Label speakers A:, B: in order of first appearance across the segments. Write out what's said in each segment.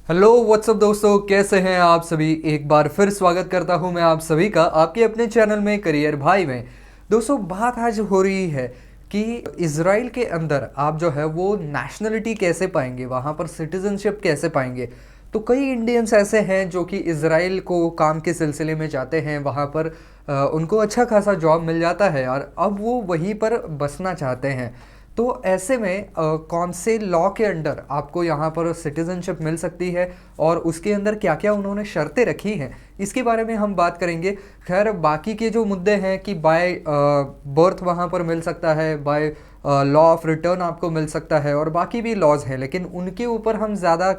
A: Hello what's up दोस्तों, कैसे हैं आप सभी। एक बार फिर स्वागत करता हूं मैं आप सभी का आपके अपने चैनल में करियर भाई में। दोस्तों, बात आज हो रही है कि इज़राइल के अंदर आप जो है वो नेशनलिटी कैसे पाएंगे, वहाँ पर सिटीजनशिप कैसे पाएंगे। तो कई इंडियंस ऐसे हैं जो कि इज़राइल को काम के सिलसिले में जाते हैं, वहाँ पर उनको अच्छा खासा जॉब मिल जाता है और अब वो वहीं पर बसना चाहते हैं। तो ऐसे में कौन से लॉ के अंडर आपको यहाँ पर सिटीज़नशिप मिल सकती है और उसके अंदर क्या क्या उन्होंने शर्तें रखी हैं, इसके बारे में हम बात करेंगे। खैर, बाकी के जो मुद्दे हैं कि बाय बर्थ वहाँ पर मिल सकता है, बाय लॉ ऑफ रिटर्न आपको मिल सकता है और बाकी भी लॉज हैं, लेकिन उनके ऊपर हम ज़्यादा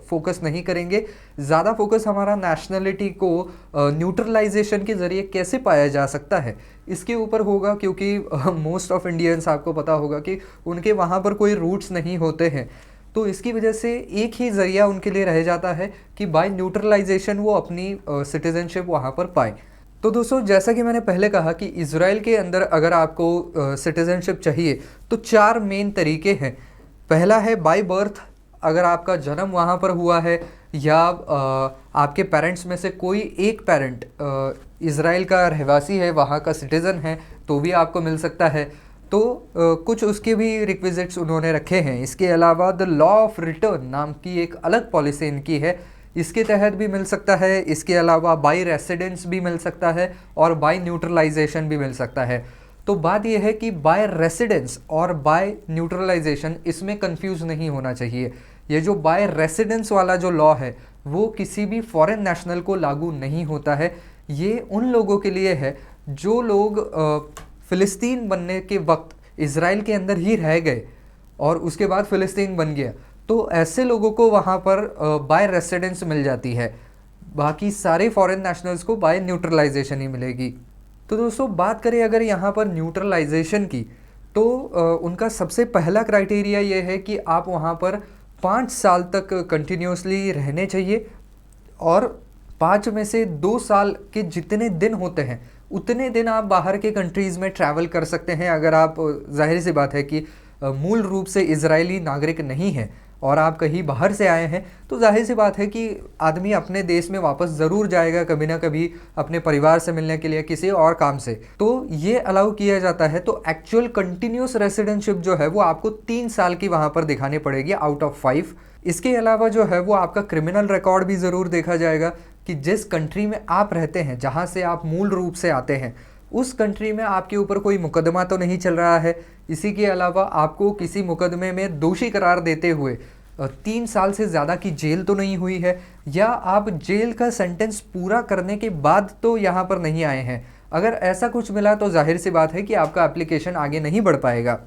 A: फोकस नहीं करेंगे। ज़्यादा फोकस हमारा नेशनलिटी को न्यूट्रलाइजेशन के ज़रिए कैसे पाया जा सकता है इसके ऊपर होगा, क्योंकि मोस्ट ऑफ इंडियंस आपको पता होगा कि उनके वहाँ पर कोई रूट्स नहीं होते हैं। तो इसकी वजह से एक ही ज़रिया उनके लिए रह जाता है कि बाय न्यूट्रलाइजेशन वो अपनी सिटीज़नशिप वहाँ पर पाएँ। तो दोस्तों, जैसा कि मैंने पहले कहा कि इज़राइल के अंदर अगर आपको सिटीज़नशिप चाहिए तो चार मेन तरीके हैं। पहला है बाय बर्थ, अगर आपका जन्म वहाँ पर हुआ है या आपके पेरेंट्स में से कोई एक पेरेंट इज़राइल का रहवासी है, वहाँ का सिटीज़न है, तो भी आपको मिल सकता है। तो कुछ उसके भी रिक्विजिट्स उन्होंने रखे हैं। इसके अलावा द लॉ ऑफ रिटर्न नाम की एक अलग पॉलिसी इनकी है, इसके तहत भी मिल सकता है। इसके अलावा बाई रेसिडेंस भी मिल सकता है और बाई न्यूट्रलाइजेशन भी मिल सकता है। तो बात यह है कि बाय रेसिडेंस और बाय न्यूट्रलाइजेशन, इसमें कंफ्यूज नहीं होना चाहिए। ये जो बाय रेसिडेंस वाला जो लॉ है वो किसी भी फॉरेन नेशनल को लागू नहीं होता है। ये उन लोगों के लिए है जो लोग फ़िलिस्तीन बनने के वक्त इज़राइल के अंदर ही रह गए और उसके बाद फ़िलिस्तीन बन गया, तो ऐसे लोगों को वहाँ पर बाय रेसिडेंस मिल जाती है। बाकी सारे फॉरेन नेशनल्स को बाय न्यूट्रलाइजेशन ही मिलेगी। तो दोस्तों, बात करें अगर यहाँ पर न्यूट्रलाइजेशन की, तो उनका सबसे पहला क्राइटेरिया ये है कि आप वहाँ पर 5 साल तक कंटिन्यूसली रहने चाहिए और 5 में से 2 साल के जितने दिन होते हैं उतने दिन आप बाहर के कंट्रीज़ में ट्रैवल कर सकते हैं। अगर आप, जाहिर सी बात है कि मूल रूप से इजरायली नागरिक नहीं हैं और आप कहीं बाहर से आए हैं, तो जाहिर सी बात है कि आदमी अपने देश में वापस ज़रूर जाएगा कभी ना कभी अपने परिवार से मिलने के लिए, किसी और काम से। तो ये अलाउ किया जाता है। तो एक्चुअल कंटिन्यूस रेसिडेंटशिप जो है वो आपको 3 साल की वहाँ पर दिखानी पड़ेगी आउट ऑफ 5। इसके अलावा जो है वो आपका क्रिमिनल रिकॉर्ड भी ज़रूर देखा जाएगा कि जिस कंट्री में आप रहते हैं, जहाँ से आप मूल रूप से आते हैं, उस कंट्री में आपके ऊपर कोई मुकदमा तो नहीं चल रहा है। इसी के अलावा आपको किसी मुकदमे में दोषी करार देते हुए 3 साल से ज़्यादा की जेल तो नहीं हुई है, या आप जेल का सेंटेंस पूरा करने के बाद तो यहाँ पर नहीं आए हैं। अगर ऐसा कुछ मिला तो जाहिर सी बात है कि आपका एप्लीकेशन आगे नहीं बढ़ पाएगा।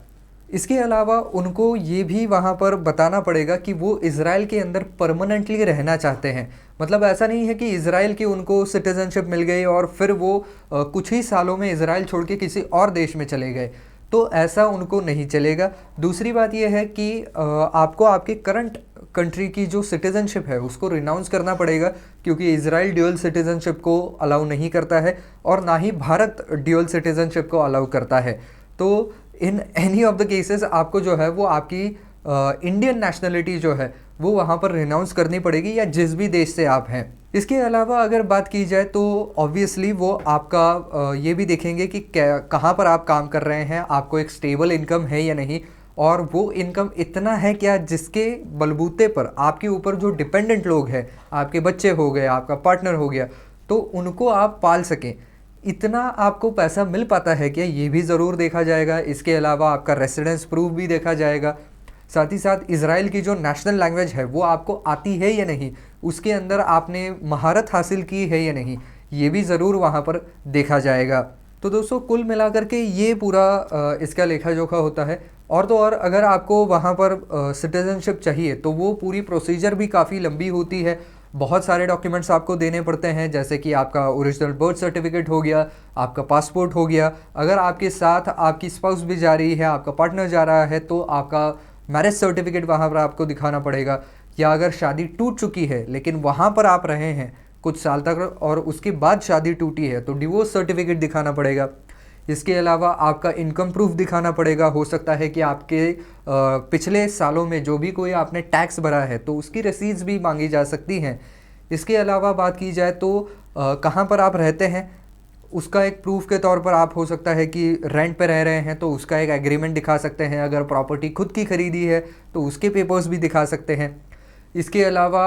A: इसके अलावा उनको ये भी वहाँ पर बताना पड़ेगा कि वो इज़राइल के अंदर परमानेंटली रहना चाहते हैं। मतलब ऐसा नहीं है कि इज़राइल की उनको सिटीज़नशिप मिल गई और फिर वो कुछ ही सालों में इज़राइल छोड़ के किसी और देश में चले गए, तो ऐसा उनको नहीं चलेगा। दूसरी बात यह है कि आपको आपके करंट कंट्री की जो सिटीज़नशिप है उसको रिनाउंस करना पड़ेगा, क्योंकि इज़राइल ड्यूअल सिटीज़नशिप को अलाउ नहीं करता है और ना ही भारत ड्यूअल सिटीज़नशिप को अलाउ करता है। तो in any of the cases आपको जो है वो आपकी इंडियन नेशनलिटी जो है वो वहाँ पर रिनाउंस करनी पड़ेगी, या जिस भी देश से आप हैं। इसके अलावा अगर बात की जाए तो ऑब्वियसली वो आपका ये भी देखेंगे कि कहाँ पर आप काम कर रहे हैं, आपको एक स्टेबल इनकम है या नहीं, और वो इनकम इतना है क्या जिसके बलबूते पर आपके ऊपर जो डिपेंडेंट लोग हैं, आपके बच्चे हो गए, आपका पार्टनर हो गया, तो उनको आप पाल सकें। इतना आपको पैसा मिल पाता है क्या, ये भी ज़रूर देखा जाएगा। इसके अलावा आपका रेसिडेंस प्रूफ भी देखा जाएगा। साथ ही साथ इज़राइल की जो नेशनल लैंग्वेज है वो आपको आती है या नहीं, उसके अंदर आपने महारत हासिल की है या नहीं, ये भी ज़रूर वहाँ पर देखा जाएगा। तो दोस्तों, कुल मिलाकर के ये पूरा इसका लेखा जोखा होता है। और तो और अगर आपको वहाँ पर सिटीज़नशिप चाहिए तो वो पूरी प्रोसीजर भी काफ़ी लंबी होती है। बहुत सारे डॉक्यूमेंट्स आपको देने पड़ते हैं, जैसे कि आपका ओरिजिनल बर्थ सर्टिफिकेट हो गया, आपका पासपोर्ट हो गया। अगर आपके साथ आपकी स्पाउस भी जा रही है, आपका पार्टनर जा रहा है, तो आपका मैरिज सर्टिफिकेट वहाँ पर आपको दिखाना पड़ेगा। या अगर शादी टूट चुकी है लेकिन वहाँ पर आप रहे हैं कुछ साल तक और उसके बाद शादी टूटी है, तो डिवोर्स सर्टिफिकेट दिखाना पड़ेगा। इसके अलावा आपका इनकम प्रूफ दिखाना पड़ेगा। हो सकता है कि आपके पिछले सालों में जो भी कोई आपने टैक्स भरा है तो उसकी रसीद्स भी मांगी जा सकती हैं। इसके अलावा बात की जाए तो कहाँ पर आप रहते हैं उसका एक प्रूफ के तौर पर आप हो सकता है कि रेंट पे रह रहे हैं तो उसका एक एग्रीमेंट दिखा सकते हैं। अगर प्रॉपर्टी खुद की खरीदी है तो उसके पेपर्स भी दिखा सकते हैं। इसके अलावा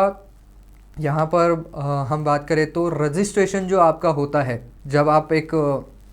A: यहाँ पर हम बात करें तो रजिस्ट्रेशन जो आपका होता है, जब आप एक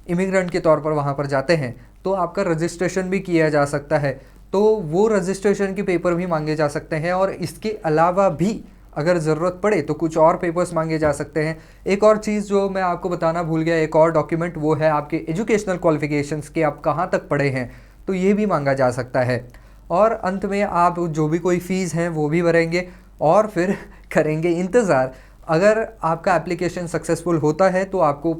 A: इमिग्रेंट के तौर पर वहाँ पर जाते हैं तो आपका रजिस्ट्रेशन भी किया जा सकता है, तो वो रजिस्ट्रेशन के पेपर भी मांगे जा सकते हैं। और इसके अलावा भी अगर ज़रूरत पड़े तो कुछ और पेपर्स मांगे जा सकते हैं। एक और चीज़ जो मैं आपको बताना भूल गया, एक और डॉक्यूमेंट, वो है आपके एजुकेशनल क्वालिफिकेशंस के आप कहाँ तक पढ़े हैं, तो ये भी मांगा जा सकता है। और अंत में आप जो भी कोई फ़ीस हैं वो भी भरेंगे और फिर करेंगे इंतज़ार। अगर आपका एप्लीकेशन सक्सेसफुल होता है तो आपको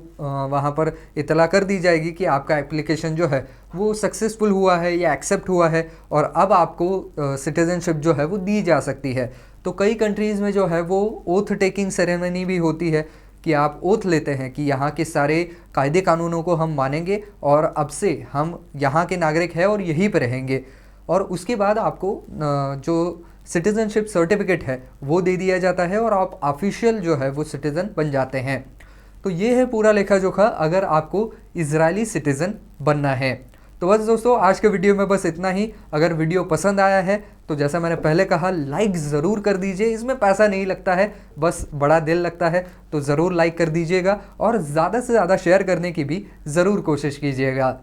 A: वहाँ पर इतला कर दी जाएगी कि आपका एप्लीकेशन जो है वो सक्सेसफुल हुआ है या एक्सेप्ट हुआ है और अब आपको सिटीज़नशिप जो है वो दी जा सकती है। तो कई कंट्रीज़ में जो है वो ओथ टेकिंग सेरेमनी भी होती है कि आप ओथ लेते हैं कि यहाँ के सारे कायदे कानूनों को हम मानेंगे और अब से हम यहाँ के नागरिक हैं और यहीं पर रहेंगे। और उसके बाद आपको जो सिटीज़नशिप सर्टिफिकेट है वो दे दिया जाता है और आप ऑफिशियल जो है वो सिटीज़न बन जाते हैं। तो ये है पूरा लेखा जोखा अगर आपको इजरायली सिटीज़न बनना है। तो बस दोस्तों, आज के वीडियो में बस इतना ही। अगर वीडियो पसंद आया है तो जैसा मैंने पहले कहा, लाइक ज़रूर कर दीजिए। इसमें पैसा नहीं लगता है, बस बड़ा दिल लगता है, तो ज़रूर लाइक कर दीजिएगा और ज़्यादा से ज़्यादा शेयर करने की भी ज़रूर कोशिश कीजिएगा।